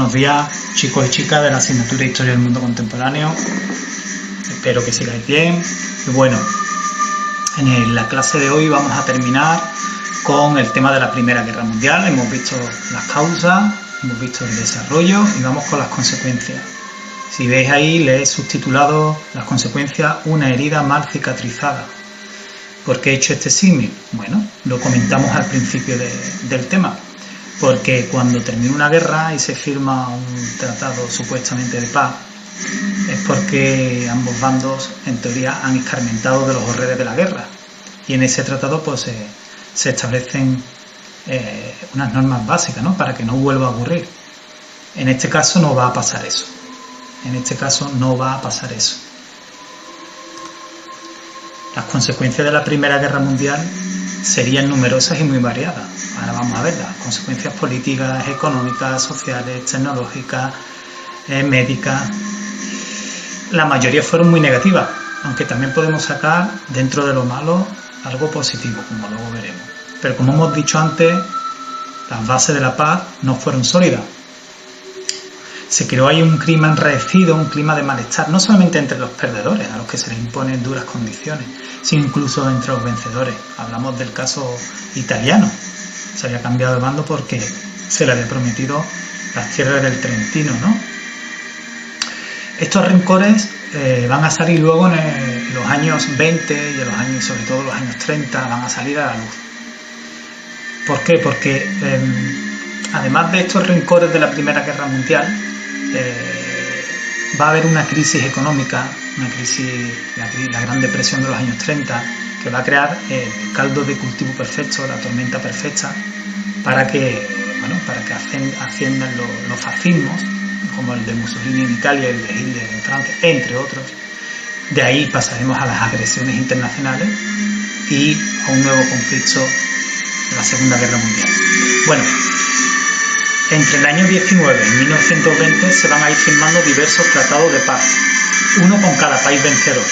Buenos días, chicos y chicas de la asignatura de Historia del Mundo Contemporáneo. Espero que sigáis bien. Y bueno, en la clase de hoy vamos a terminar con el tema de la Primera Guerra Mundial. Hemos visto las causas, hemos visto el desarrollo y vamos con las consecuencias. Si veis ahí, le he subtitulado las consecuencias una herida mal cicatrizada. ¿Por qué he hecho este símil? Bueno, lo comentamos al principio del tema. Porque cuando termina una guerra y se firma un tratado supuestamente de paz, es porque ambos bandos, en teoría, han escarmentado de los horrores de la guerra. Y en ese tratado pues se establecen unas normas básicas, ¿no?, para que no vuelva a ocurrir. En este caso no va a pasar eso. En este caso no va a pasar eso. Las consecuencias de la Primera Guerra Mundial serían numerosas y muy variadas. Ahora vamos a ver las consecuencias políticas, económicas, sociales, tecnológicas, médicas. La mayoría fueron muy negativas, aunque también podemos sacar dentro de lo malo algo positivo, como luego veremos. Pero como hemos dicho antes, las bases de la paz no fueron sólidas. Se creó ahí un clima enraecido, un clima de malestar, no solamente entre los perdedores, a los que se les imponen duras condiciones, sino incluso entre los vencedores. Hablamos del caso italiano. Se había cambiado de bando porque se le había prometido las tierras del Trentino, ¿no? Estos rencores van a salir luego en los años 20 y en los años, sobre todo los años 30, van a salir a la luz. ¿Por qué? Porque además de estos rencores de la Primera Guerra Mundial, va a haber una crisis económica, una crisis, la Gran Depresión de los años 30, que va a crear el caldo de cultivo perfecto, la tormenta perfecta, para que asciendan los fascismos, como el de Mussolini en Italia, el de Hitler en Francia, entre otros. De ahí pasaremos a las agresiones internacionales y a un nuevo conflicto de la Segunda Guerra Mundial. Bueno, entre el año 19 y 1920 se van a ir firmando diversos tratados de paz, uno con cada país vencedor,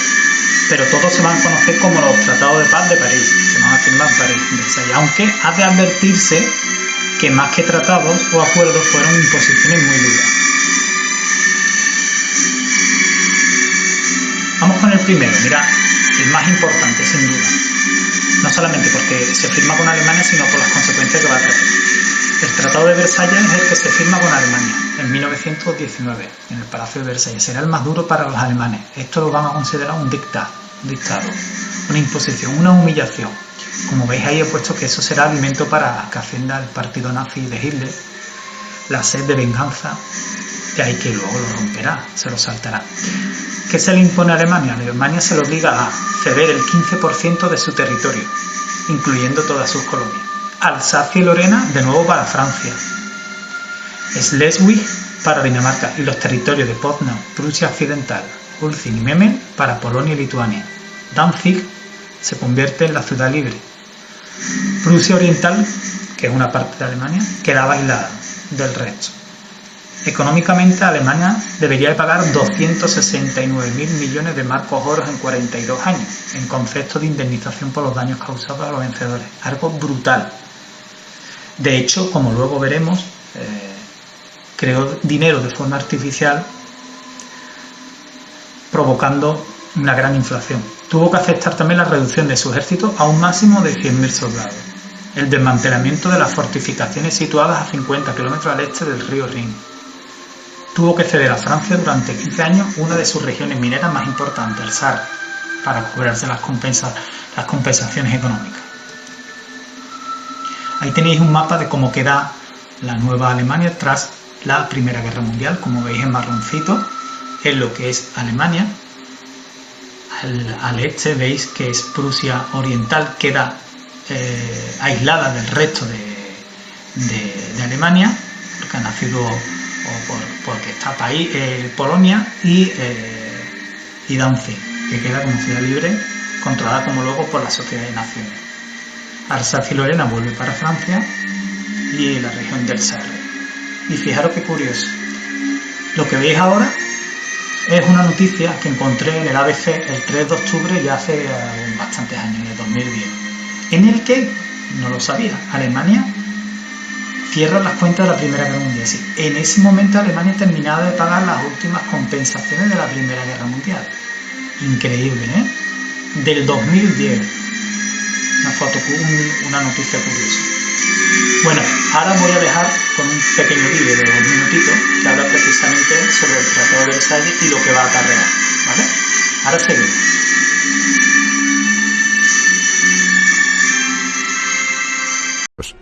pero todos se van a conocer como los tratados de paz de París, se van a firmar en París, en Versalles, aunque ha de advertirse que más que tratados o acuerdos fueron imposiciones muy duras. Vamos con el primero, mira, el más importante sin duda, no solamente porque se firma con Alemania, sino por las consecuencias que va a traer. El Tratado de Versalles es el que se firma con Alemania en 1919, en el Palacio de Versalles. Será el más duro para los alemanes. Esto lo van a considerar un dictado, una imposición, una humillación. Como veis ahí he puesto que eso será alimento para que ascienda el partido nazi de Hitler, la sed de venganza, de ahí que luego lo romperá, se lo saltará. ¿Qué se le impone a Alemania? A Alemania se le obliga a ceder el 15% de su territorio, incluyendo todas sus colonias. Alsacia y Lorena, de nuevo para Francia. Schleswig para Dinamarca y los territorios de Potsdam, Prusia Occidental, Ulzin y Memel para Polonia y Lituania. Danzig se convierte en la ciudad libre. Prusia Oriental, que es una parte de Alemania, quedaba aislada del resto. Económicamente, Alemania debería pagar 269.000 millones de marcos oros en 42 años, en concepto de indemnización por los daños causados a los vencedores. Algo brutal. De hecho, como luego veremos, creó dinero de forma artificial, provocando una gran inflación. Tuvo que aceptar también la reducción de su ejército a un máximo de 100.000 soldados. El desmantelamiento de las fortificaciones situadas a 50 kilómetros al este del río Rin. Tuvo que ceder a Francia durante 15 años una de sus regiones mineras más importantes, el Saar, para cobrarse las compensaciones económicas. Ahí tenéis un mapa de cómo queda la nueva Alemania tras la Primera Guerra Mundial. Como veis en marroncito es lo que es Alemania. Al este veis que es Prusia Oriental, queda aislada del resto de Alemania, porque ha nacido porque está Polonia y Danzig, que queda como ciudad libre, controlada como luego por la Sociedad de Naciones. Alsacia y Lorena vuelve para Francia y la región del Saar. Y fijaros qué curioso. Lo que veis ahora es una noticia que encontré en el ABC el 3 de octubre ya hace bastantes años, en el 2010, en el que, no lo sabía, Alemania cierran las cuentas de la Primera Guerra Mundial. Sí, en ese momento Alemania terminaba de pagar las últimas compensaciones de la Primera Guerra Mundial. Increíble, ¿eh? Del 2010. Una noticia curiosa. Bueno, ahora voy a dejar con un pequeño vídeo de 2 minutitos que habla precisamente sobre el Tratado de Versalles y lo que va a acarrear, ¿vale? Ahora seguimos.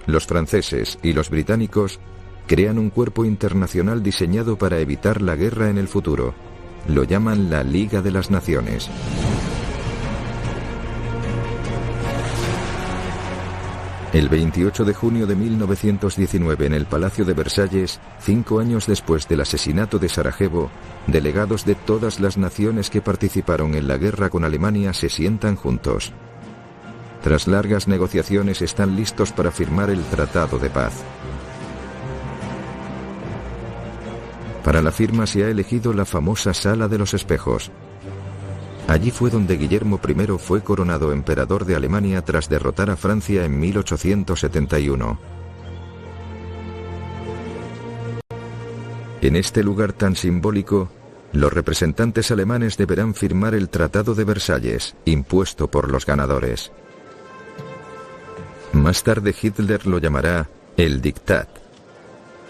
Los franceses y los británicos crean un cuerpo internacional diseñado para evitar la guerra en el futuro. Lo llaman la Liga de las Naciones. El 28 de junio de 1919 en el Palacio de Versalles, 5 años después del asesinato de Sarajevo, delegados de todas las naciones que participaron en la guerra con Alemania se sientan juntos. Tras largas negociaciones están listos para firmar el Tratado de Paz. Para la firma se ha elegido la famosa Sala de los Espejos. Allí fue donde Guillermo I fue coronado emperador de Alemania tras derrotar a Francia en 1871. En este lugar tan simbólico, los representantes alemanes deberán firmar el Tratado de Versalles, impuesto por los ganadores. Más tarde Hitler lo llamará el Diktat.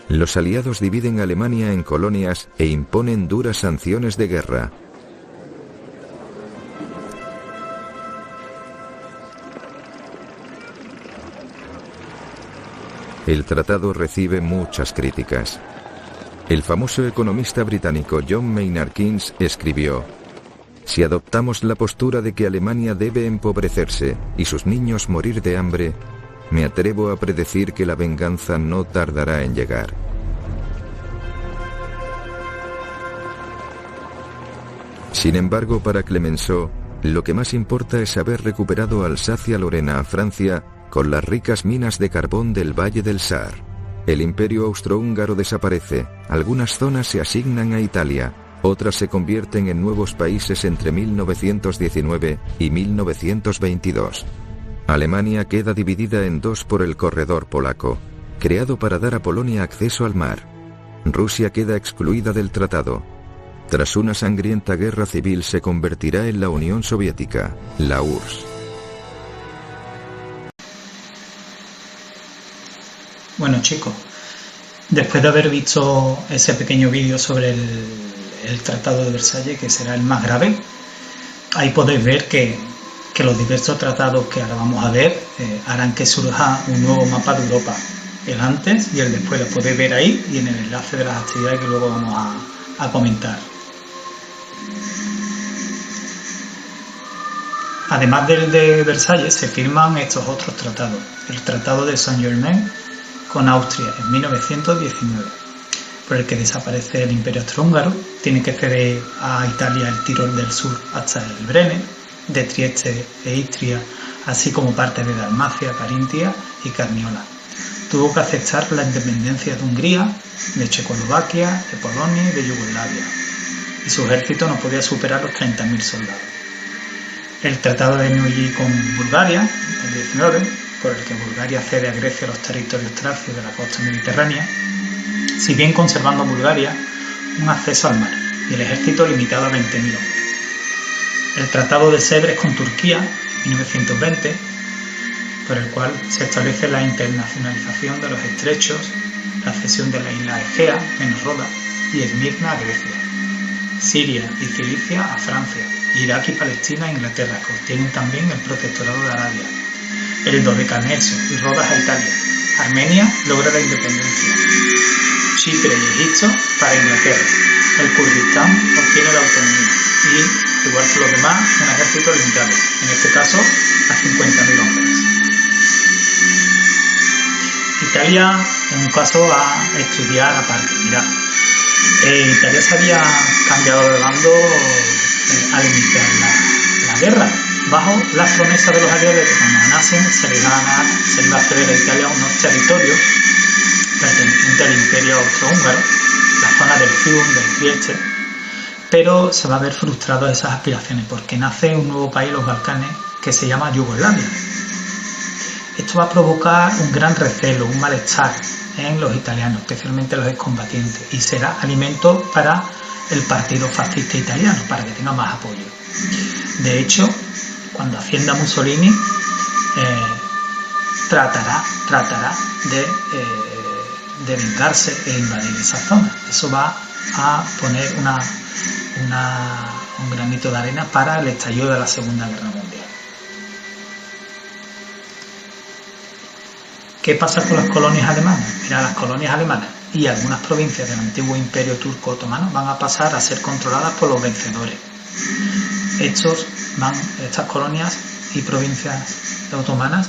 Los aliados dividen a Alemania en colonias e imponen duras sanciones de guerra. El tratado recibe muchas críticas. El famoso economista británico John Maynard Keynes escribió: «Si adoptamos la postura de que Alemania debe empobrecerse y sus niños morir de hambre, me atrevo a predecir que la venganza no tardará en llegar». Sin embargo, para Clemenceau, lo que más importa es haber recuperado Alsacia-Lorena a Francia con las ricas minas de carbón del Valle del Saar. El imperio austrohúngaro desaparece, algunas zonas se asignan a Italia, otras se convierten en nuevos países entre 1919 y 1922. Alemania queda dividida en dos por el corredor polaco, creado para dar a Polonia acceso al mar. Rusia queda excluida del tratado. Tras una sangrienta guerra civil se convertirá en la Unión Soviética, la URSS. Bueno, chicos, después de haber visto ese pequeño vídeo sobre el Tratado de Versalles, que será el más grave, ahí podéis ver que los diversos tratados que ahora vamos a ver harán que surja un nuevo mapa de Europa, el antes y el después. Lo podéis ver ahí y en el enlace de las actividades que luego vamos a comentar. Además del de Versalles, se firman estos otros tratados. El Tratado de Saint-Germain con Austria en 1919, por el que desaparece el Imperio Austrohúngaro, tiene que ceder a Italia el Tirol del Sur hasta el Brenner, de Trieste e Istria, así como parte de Dalmacia, Carintia y Carniola. Tuvo que aceptar la independencia de Hungría, de Checoslovaquia, de Polonia y de Yugoslavia, y su ejército no podía superar los 30.000 soldados. El Tratado de Neuilly con Bulgaria, el 19, por el que Bulgaria cede a Grecia los territorios tracios de la costa mediterránea, si bien conservando a Bulgaria un acceso al mar y el ejército limitado a 20.000 hombres. El Tratado de Sèvres con Turquía, 1920, por el cual se establece la internacionalización de los estrechos, la cesión de la isla Egea, menos Roda, y Esmirna a Grecia, Siria y Cilicia a Francia, Irak y Palestina a Inglaterra, que obtienen también el protectorado de Arabia, el Dodecaneso y Rodas a Italia. Armenia logra la independencia. Chipre y Egipto para Inglaterra. El Kurdistán obtiene la autonomía y, igual que los demás, un ejército limitado, en este caso a 50.000 hombres. Italia, en un caso, a estudiar aparte. Mirad, Italia se había cambiado de bando al iniciar la guerra, bajo las promesas de los aliados de que cuando nacen se les va a ceder a Italia unos territorios pertenecientes al Imperio Austrohúngaro, la zona del Fium, del Trieste, pero se va a ver frustradas esas aspiraciones porque nace un nuevo país en los Balcanes que se llama Yugoslavia. Esto va a provocar un gran recelo, un malestar en los italianos, especialmente los excombatientes, y será alimento para el partido fascista italiano, para que tenga más apoyo. De hecho, cuando ascienda Mussolini, tratará de vengarse e invadir esa zona. Eso va a poner un granito de arena para el estallido de la Segunda Guerra Mundial. ¿Qué pasa con las colonias alemanas? Mira, las colonias alemanas y algunas provincias del antiguo imperio turco otomano van a pasar a ser controladas por los vencedores. Estas colonias y provincias otomanas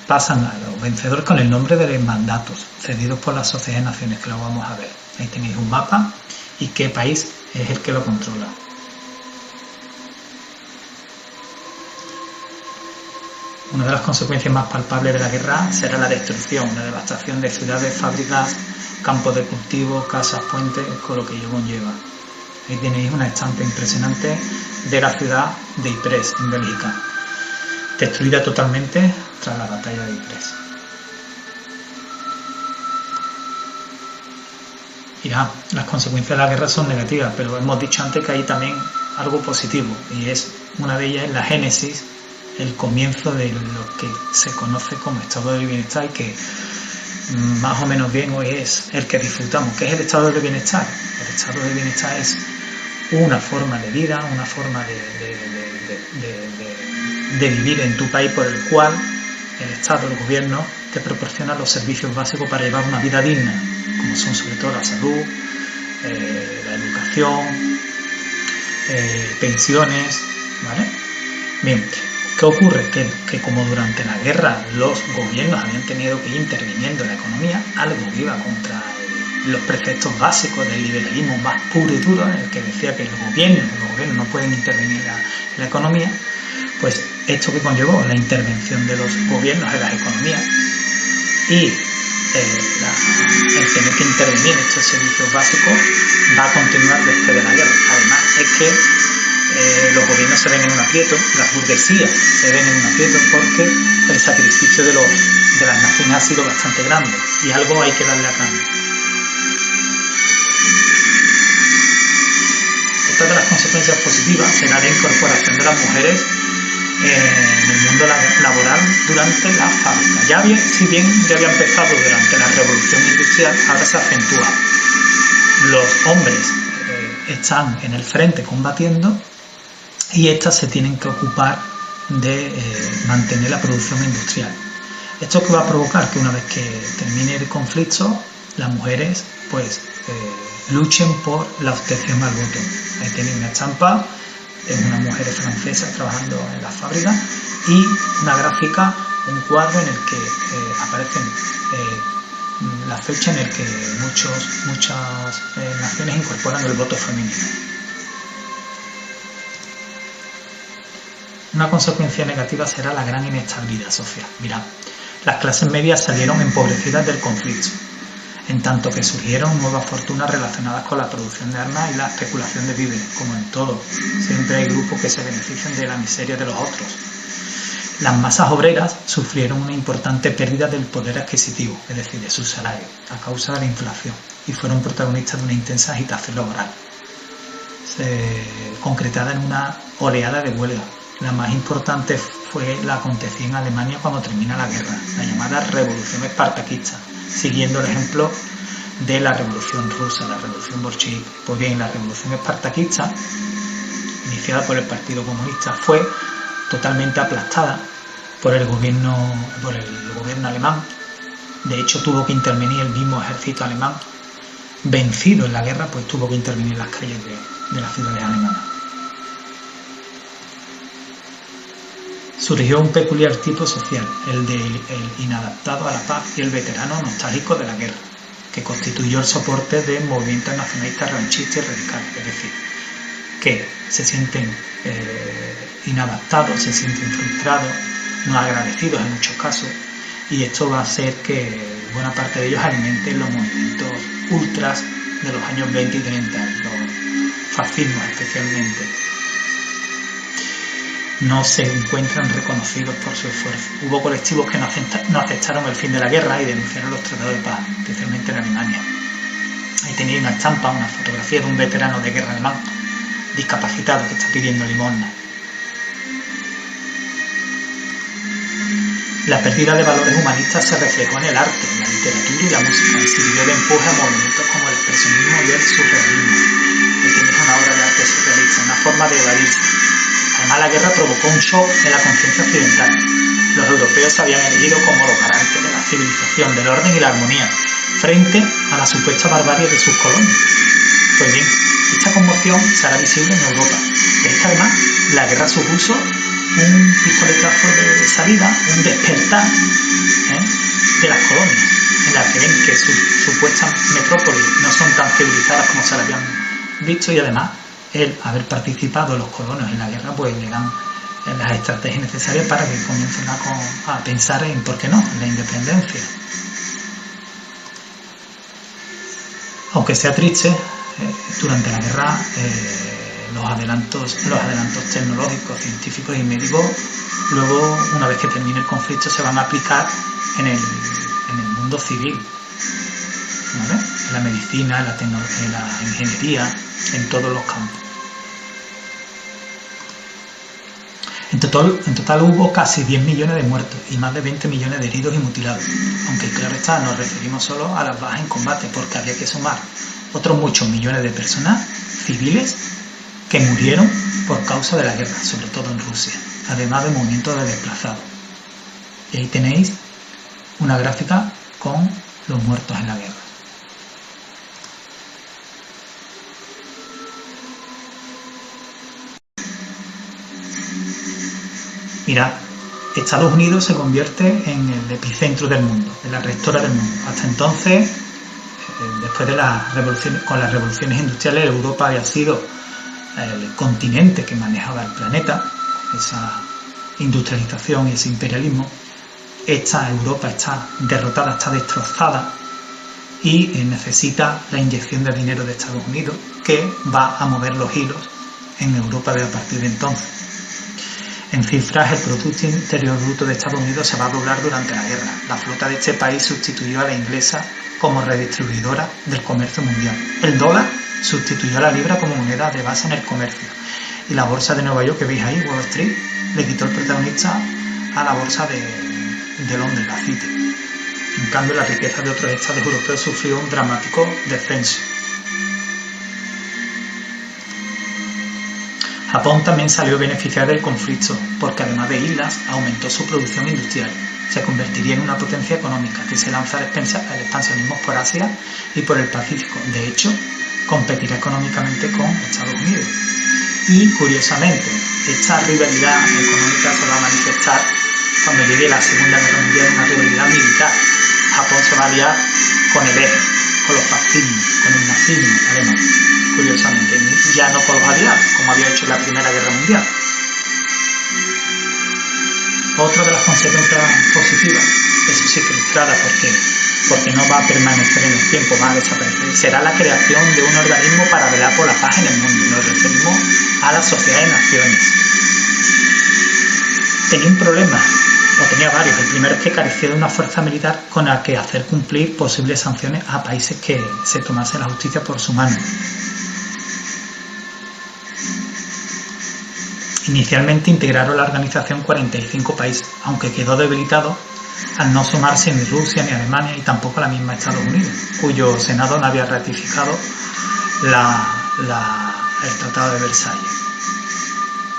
pasan a los vencedores con el nombre de mandatos cedidos por la Sociedad de Naciones, que lo vamos a ver. Ahí tenéis un mapa y qué país es el que lo controla. Una de las consecuencias más palpables de la guerra será la destrucción, la devastación de ciudades, fábricas, campos de cultivo, casas, puentes, con lo que ello conlleva. Ahí tenéis una estampa impresionante de la ciudad de Ypres, en Bélgica, destruida totalmente tras la batalla de Ypres. Mirad, las consecuencias de la guerra son negativas, pero hemos dicho antes que hay también algo positivo, y una de ellas es la génesis, el comienzo de lo que se conoce como estado del bienestar, y que más o menos bien hoy es el que disfrutamos. ¿Qué es el estado del bienestar? El estado del bienestar es una forma de vida, una forma de vivir en tu país, por el cual el Estado, el gobierno, te proporciona los servicios básicos para llevar una vida digna, como son sobre todo la salud, la educación, pensiones, ¿vale? Bien, ¿qué ocurre? Que como durante la guerra los gobiernos habían tenido que ir interviniendo en la economía, algo que iba contra los preceptos básicos del liberalismo más puro y duro, en el que decía que los gobiernos no pueden intervenir en la economía, pues esto que conllevó la intervención de los gobiernos en las economías y el tener que intervenir en estos servicios básicos va a continuar después de la guerra. Además es que los gobiernos se ven en un aprieto, las burguesías se ven en un aprieto, porque el sacrificio de las naciones ha sido bastante grande y algo hay que darle a cambio. Otra de las consecuencias positivas será la incorporación de las mujeres en el mundo laboral durante la fábrica. Si bien ya había empezado durante la revolución industrial, ahora se acentúa. Los hombres están en el frente combatiendo y estas se tienen que ocupar de mantener la producción industrial. ¿Esto que va a provocar? Que una vez que termine el conflicto, las mujeres luchen por la obtención al voto. Ahí tenéis una estampa de unas mujeres francesas trabajando en la fábrica y una gráfica, un cuadro en el que aparecen la fecha en el que muchas naciones incorporan el voto femenino. Una consecuencia negativa será la gran inestabilidad social. Mirad, las clases medias salieron empobrecidas del conflicto, en tanto que surgieron nuevas fortunas relacionadas con la producción de armas y la especulación de víveres. Como en todo, siempre hay grupos que se benefician de la miseria de los otros. Las masas obreras sufrieron una importante pérdida del poder adquisitivo, es decir, de sus salarios, a causa de la inflación, y fueron protagonistas de una intensa agitación laboral, concretada en una oleada de huelga. La más importante fue la acontecida en Alemania cuando termina la guerra, la llamada Revolución Espartaquista, siguiendo el ejemplo de la Revolución Rusa, la Revolución Bolchevique. Pues bien, la Revolución Espartaquista, iniciada por el Partido Comunista, fue totalmente aplastada por el gobierno alemán. De hecho, tuvo que intervenir el mismo ejército alemán, vencido en la guerra, pues tuvo que intervenir en las calles de las ciudades alemanas. Surgió un peculiar tipo social, el del inadaptado a la paz y el veterano nostálgico de la guerra, que constituyó el soporte de movimientos nacionalistas ranchistas y radicales, es decir, que se sienten inadaptados, se sienten frustrados, no agradecidos en muchos casos, y esto va a hacer que buena parte de ellos alimenten los movimientos ultras de los años 20 y 30, los fascismos especialmente. no se encuentran reconocidos por su esfuerzo. Hubo colectivos que no aceptaron el fin de la guerra y denunciaron los tratados de paz, especialmente en Alemania. Ahí tenéis una estampa, una fotografía de un veterano de guerra alemán discapacitado que está pidiendo limosna. La pérdida de valores humanistas se reflejó en el arte, en la literatura y la música y sirvió de empuje a movimientos como el expresionismo y el surrealismo. Ahí tenéis una obra de arte surrealista, una forma de evadirse. Además, la guerra provocó un shock en la conciencia occidental. Los europeos se habían elegido como los garantes de la civilización, del orden y la armonía, frente a la supuesta barbarie de sus colonias. Pues bien, esta conmoción se hará visible en Europa. Pero es que además la guerra supuso un pistoletazo de salida, un despertar de las colonias, en las que ven que sus supuestas metrópolis no son tan civilizadas como se las habían visto, y además el haber participado los colonos en la guerra pues le dan las estrategias necesarias para que comiencen a pensar en, ¿por qué no?, la independencia. Aunque sea triste, durante la guerra los adelantos tecnológicos, científicos y médicos, luego, una vez que termine el conflicto, se van a aplicar en el mundo civil, ¿vale? En la medicina, en la tecnología, en la ingeniería, en todos los campos. En total hubo casi 10 millones de muertos y más de 20 millones de heridos y mutilados, aunque claro está, nos referimos solo a las bajas en combate, porque habría que sumar otros muchos millones de personas civiles que murieron por causa de la guerra, sobre todo en Rusia, además de movimientos de desplazados. Y ahí tenéis una gráfica con los muertos en la guerra. Mirad, Estados Unidos se convierte en el epicentro del mundo, en la rectora del mundo. Hasta entonces, después de con las revoluciones industriales, Europa había sido el continente que manejaba el planeta, esa industrialización y ese imperialismo. Esta Europa está derrotada, está destrozada y necesita la inyección de dinero de Estados Unidos, que va a mover los hilos en Europa a partir de entonces. En cifras, el Producto Interior Bruto de Estados Unidos se va a doblar durante la guerra. La flota de este país sustituyó a la inglesa como redistribuidora del comercio mundial. El dólar sustituyó a la libra como moneda de base en el comercio. Y la bolsa de Nueva York que veis ahí, Wall Street, le quitó el protagonista a la bolsa de Londres, la City. En cambio, la riqueza de otros estados europeos sufrió un dramático descenso. Japón también salió beneficiado del conflicto, porque además de islas, aumentó su producción industrial. Se convertiría en una potencia económica que se lanza al expansionismo por Asia y por el Pacífico. De hecho, competirá económicamente con Estados Unidos. Y, curiosamente, esta rivalidad económica se va a manifestar cuando llegue la Segunda Guerra Mundial, una rivalidad militar. Japón se va a aliar con el eje, con los fascismos, con el nazismo, además, curiosamente, ya no con los aliados, como había hecho en la Primera Guerra Mundial. Otra de las consecuencias positivas, eso sí frustrada porque no va a permanecer en el tiempo, va a desaparecer, será la creación de un organismo para velar por la paz en el mundo. Nos referimos a la Sociedad de Naciones. Tenía un problema, o tenía varios. El primero es que carecía de una fuerza militar con la que hacer cumplir posibles sanciones a países que se tomasen la justicia por su mano. Inicialmente integraron la organización 45 países, aunque quedó debilitado al no sumarse ni Rusia ni Alemania y tampoco la misma Estados Unidos, cuyo Senado no había ratificado el Tratado de Versalles.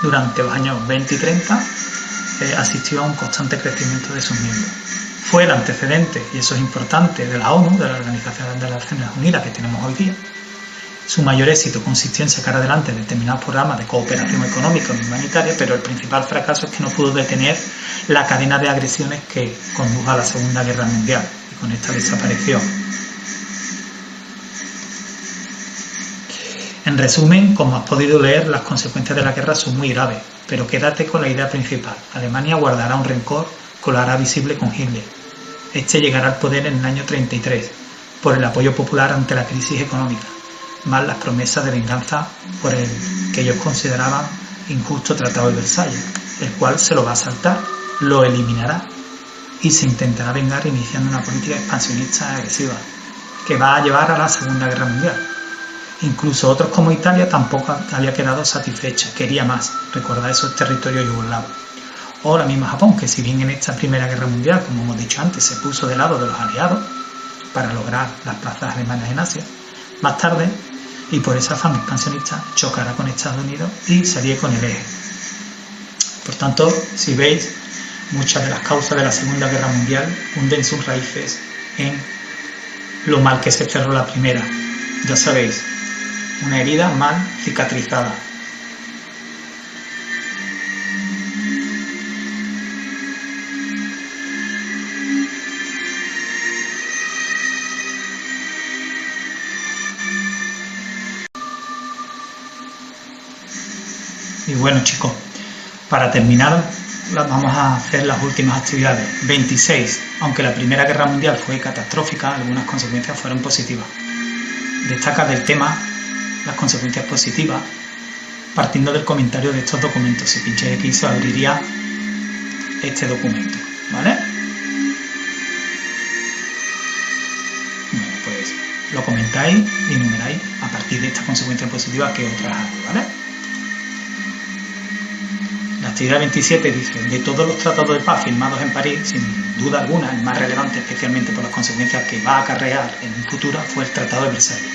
Durante los años 20 y 30 asistió a un constante crecimiento de sus miembros. Fue el antecedente, y eso es importante, de la ONU, de la Organización de las Naciones Unidas que tenemos hoy día. Su mayor éxito consistió en sacar adelante determinados programas de cooperación económica y humanitaria, pero el principal fracaso es que no pudo detener la cadena de agresiones que condujo a la Segunda Guerra Mundial, y con esta desapareció. En resumen, como has podido leer, las consecuencias de la guerra son muy graves, pero quédate con la idea principal. Alemania guardará un rencor que lo hará visible con Hitler. Este llegará al poder en el año 33, por el apoyo popular ante la crisis económica, más las promesas de venganza por el que ellos consideraban injusto Tratado de Versalles. el cual se lo va a saltar, lo eliminará y se intentará vengar iniciando una política expansionista agresiva que va a llevar a la Segunda Guerra Mundial. Incluso otros como Italia tampoco había quedado satisfecha, quería más, recordar esos territorios yugoslavos. O la misma Japón, que si bien en esta Primera Guerra Mundial, como hemos dicho antes, se puso de lado de los aliados para lograr las plazas alemanas en Asia, más tarde, y por esa afán expansionista, chocará con Estados Unidos y sería con el eje. Por tanto, si veis, muchas de las causas de la Segunda Guerra Mundial hunden sus raíces en lo mal que se cerró la primera. Ya sabéis, una herida mal cicatrizada. Y bueno, chicos, para terminar vamos a hacer las últimas actividades. 26. Aunque la Primera Guerra Mundial fue catastrófica, algunas consecuencias fueron positivas. Destaca del tema las consecuencias positivas partiendo del comentario de estos documentos. Si pincháis aquí se abriría este documento, ¿vale? Bueno, pues lo comentáis y enumeráis a partir de estas consecuencias positivas que otras hay, ¿vale? La actividad 27 dice: de todos los tratados de paz firmados en París, sin duda alguna el más relevante, especialmente por las consecuencias que va a acarrear en un futuro, fue el Tratado de Versalles.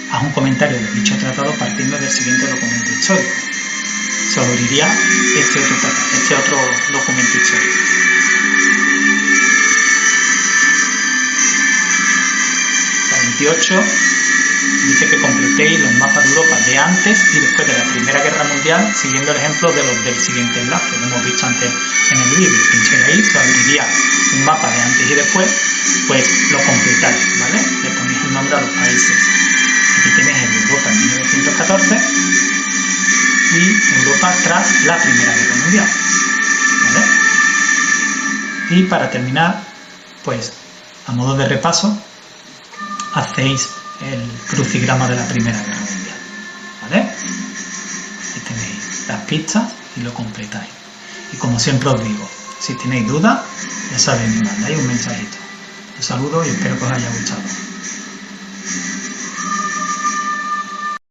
Haz un comentario de dicho tratado partiendo del siguiente documento histórico. Se abriría este otro documento histórico. La 28 dice que completéis los mapas de Europa de antes y después de la Primera Guerra Mundial, siguiendo el ejemplo de los del siguiente enlace, lo hemos visto antes en el vídeo. Pincháis ahí, se abriría un mapa de antes y después, pues lo completáis, ¿vale? Le ponéis el nombre a los países. Aquí tenéis el de Europa en 1914 y Europa tras la Primera Guerra Mundial, ¿vale? Y para terminar, pues a modo de repaso, hacéis el crucigrama de la Primera Guerra Mundial, ¿vale? Ahí tenéis las pistas y lo completáis. Y como siempre os digo, si tenéis dudas, ya sabéis, me mandáis un mensajito. Un saludo y espero que os haya gustado.